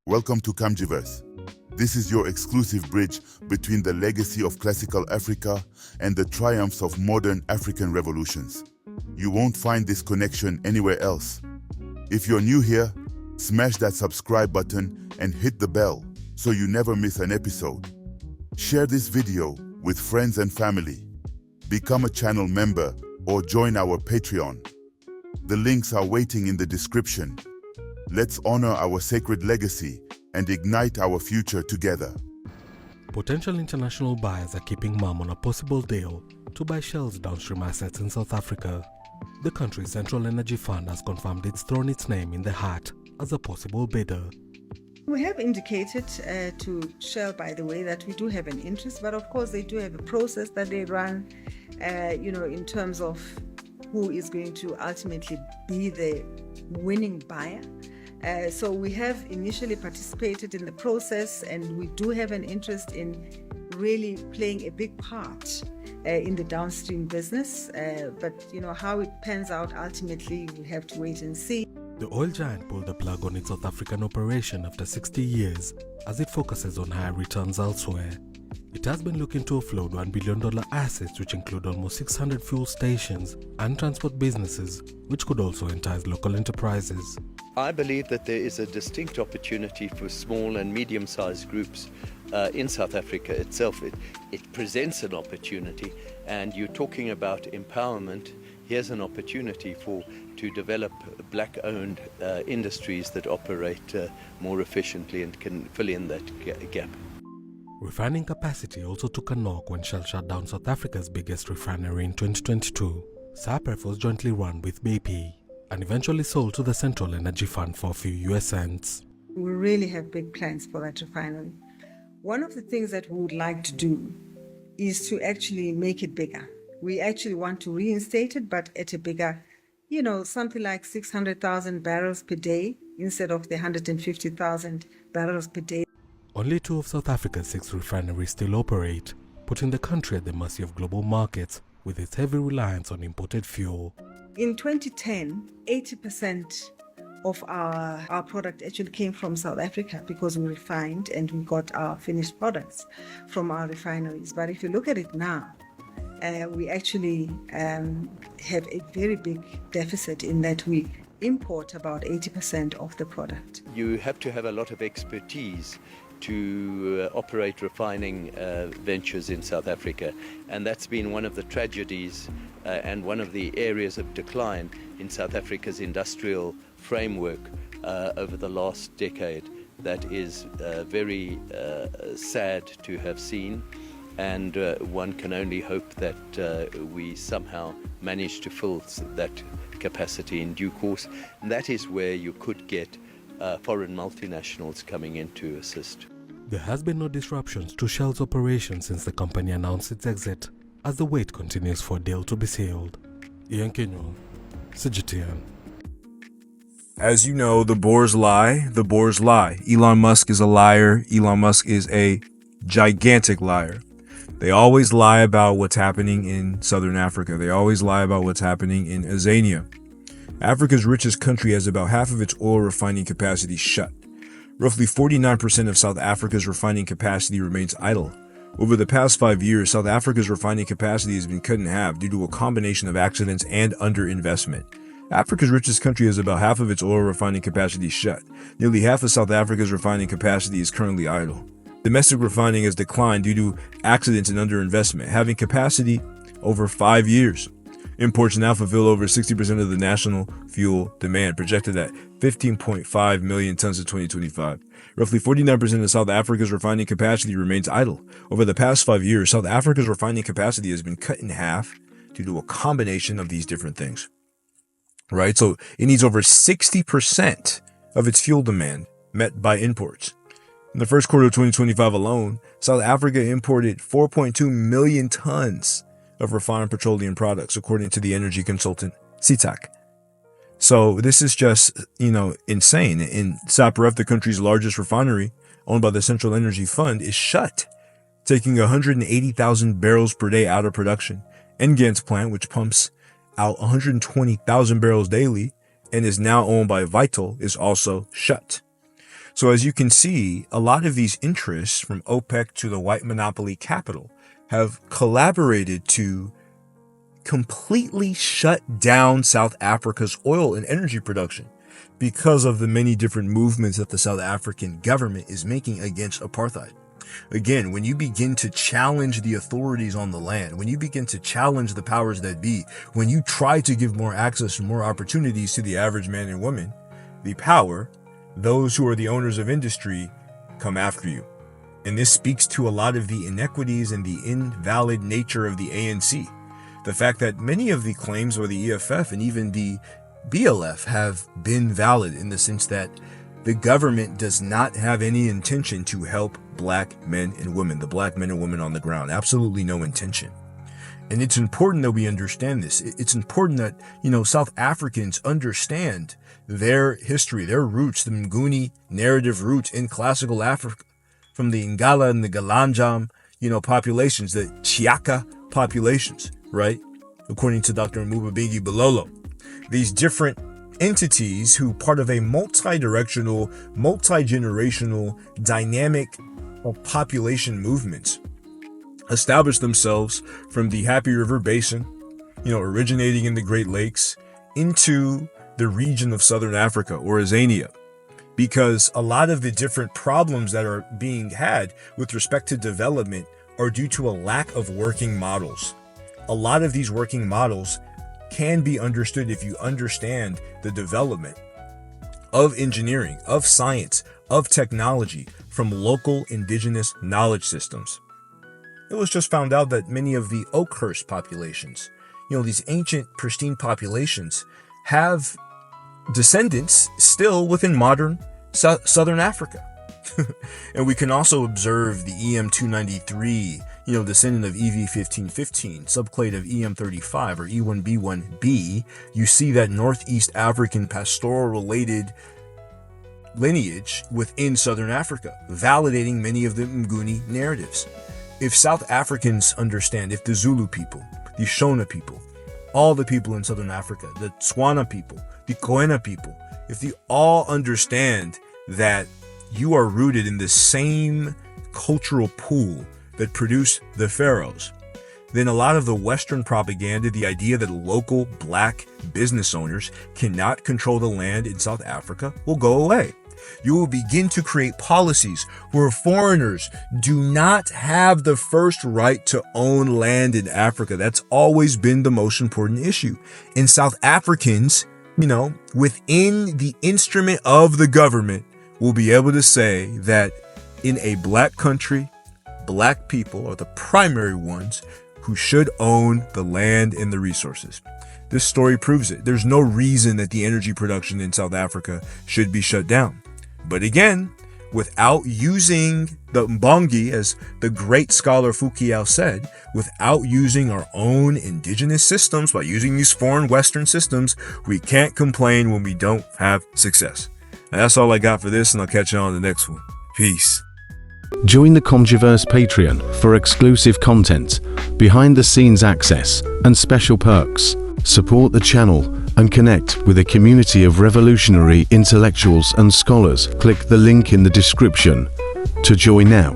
Welcome to Kamjiverse. This is your exclusive bridge between the legacy of classical Africa and the triumphs of modern African revolutions. You won't find this connection anywhere else. If you're new here, smash that subscribe button and hit the bell so you never miss an episode. Share this video with friends and family. Become a channel member or join our Patreon. The links are waiting in the description. Let's honor our sacred legacy and ignite our future together. Potential international buyers are keeping mum on a possible deal to buy Shell's downstream assets in South Africa. The country's Central Energy Fund has confirmed it's thrown its name in the hat as a possible bidder. We have indicated to Shell, by the way, that we do have an interest, but of course they do have a process that they run, in terms of who is going to ultimately be the winning buyer. So we have initially participated in the process, and we do have an interest in really playing a big part in the downstream business. But how it pans out ultimately, we have to wait and see. The oil giant pulled the plug on its South African operation after 60 years as it focuses on higher returns elsewhere. It has been looking to offload $1 billion assets, which include almost 600 fuel stations and transport businesses, which could also entice local enterprises. I believe that there is a distinct opportunity for small and medium-sized groups in South Africa itself. It presents an opportunity, and you're talking about empowerment. Here's an opportunity to develop black-owned industries that operate more efficiently and can fill in that gap. Refining capacity also took a knock when Shell shut down South Africa's biggest refinery in 2022. SAPREF was jointly run with BP and eventually sold to the Central Energy Fund for a few US cents. We really have big plans for that refinery. One of the things that we would like to do is to actually make it bigger. We actually want to reinstate it, but at a bigger, something like 600,000 barrels per day instead of the 150,000 barrels per day. Only 2 of South Africa's 6 refineries still operate, putting the country at the mercy of global markets with its heavy reliance on imported fuel. In 2010, 80% of our product actually came from South Africa because we refined and we got our finished products from our refineries. But if you look at it now, we actually have a very big deficit in that we import about 80% of the product. You have to have a lot of expertise to operate refining ventures in South Africa, and that's been one of the tragedies and one of the areas of decline in South Africa's industrial framework over the last decade. That is very sad to have seen, and one can only hope that we somehow manage to fill that capacity in due course, and that is where you could get foreign multinationals coming in to assist. There has been no disruptions to Shell's operations since the company announced its exit, as the wait continues for a deal to be sealed. Ian Kinyo, CGTN. As you know, the Boers lie, the Boers lie. Elon Musk is a liar. Elon Musk is a gigantic liar. They always lie about what's happening in Southern Africa. They always lie about what's happening in Azania. Africa's richest country has about half of its oil refining capacity shut. Roughly 49% of South Africa's refining capacity remains idle. Over the past 5 years, South Africa's refining capacity has been cut in half due to a combination of accidents and underinvestment. Africa's richest country has about half of its oil refining capacity shut. Nearly half of South Africa's refining capacity is currently idle. Domestic refining has declined due to accidents and underinvestment, having capacity over 5 years. Imports now fulfill over 60% of the national fuel demand, projected at 15.5 million tons in 2025. Roughly 49% of South Africa's refining capacity remains idle. Over the past 5 years, South Africa's refining capacity has been cut in half due to a combination of these different things. Right? So it needs over 60% of its fuel demand met by imports. In the first quarter of 2025 alone, South Africa imported 4.2 million tons of refined petroleum products, according to the energy consultant CITAC. So this is just, insane. In SAPREF, the country's largest refinery, owned by the Central Energy Fund, is shut, taking 180,000 barrels per day out of production. Engans plant, which pumps out 120,000 barrels daily and is now owned by Vital, is also shut. So as you can see, a lot of these interests from OPEC to the white monopoly capital have collaborated to completely shut down South Africa's oil and energy production because of the many different movements that the South African government is making against apartheid. Again, when you begin to challenge the authorities on the land, when you begin to challenge the powers that be, when you try to give more access and more opportunities to the average man and woman, the power, those who are the owners of industry, come after you. And this speaks to a lot of the inequities and the invalid nature of the ANC. The fact that many of the claims of the EFF and even the BLF have been valid in the sense that the government does not have any intention to help black men and women, the black men and women on the ground. Absolutely no intention. And it's important that we understand this. It's important that, South Africans understand their history, their roots, the Mnguni narrative roots in classical Africa, from the Ngala and the Galanjam, populations, the Chiaka populations, right? According to Dr. Mubabingi Bilolo. These different entities who part of a multi-directional, multi-generational dynamic of population movements established themselves from the Happy River Basin, originating in the Great Lakes into the region of Southern Africa or Azania. Because a lot of the different problems that are being had with respect to development are due to a lack of working models. A lot of these working models can be understood if you understand the development of engineering, of science, of technology from local indigenous knowledge systems. It was just found out that many of the Oakhurst populations, these ancient pristine populations, have descendants still within modern Southern Africa. And we can also observe the EM293, descendant of EV1515, subclade of EM35 or E1B1B. You see that Northeast African pastoral related lineage within Southern Africa, validating many of the Mnguni narratives. If South Africans understand, if the Zulu people, the Shona people, all the people in Southern Africa, the Tswana people, the Koena people, if they all understand that you are rooted in the same cultural pool that produced the pharaohs, then a lot of the Western propaganda, the idea that local black business owners cannot control the land in South Africa, will go away. You will begin to create policies where foreigners do not have the first right to own land in Africa. That's always been the most important issue. And South Africans, within the instrument of the government, will be able to say that in a black country, black people are the primary ones who should own the land and the resources. This story proves it. There's no reason that the energy production in South Africa should be shut down. But again, without using the Mbongi, as the great scholar Foucault said, without using our own indigenous systems, by using these foreign Western systems, we can't complain when we don't have success. And that's all I got for this, and I'll catch you on the next one. Peace. Join the Comgiverse Patreon for exclusive content, behind-the-scenes access, and special perks. Support the channel and connect with a community of revolutionary intellectuals and scholars. Click the link in the description to join now.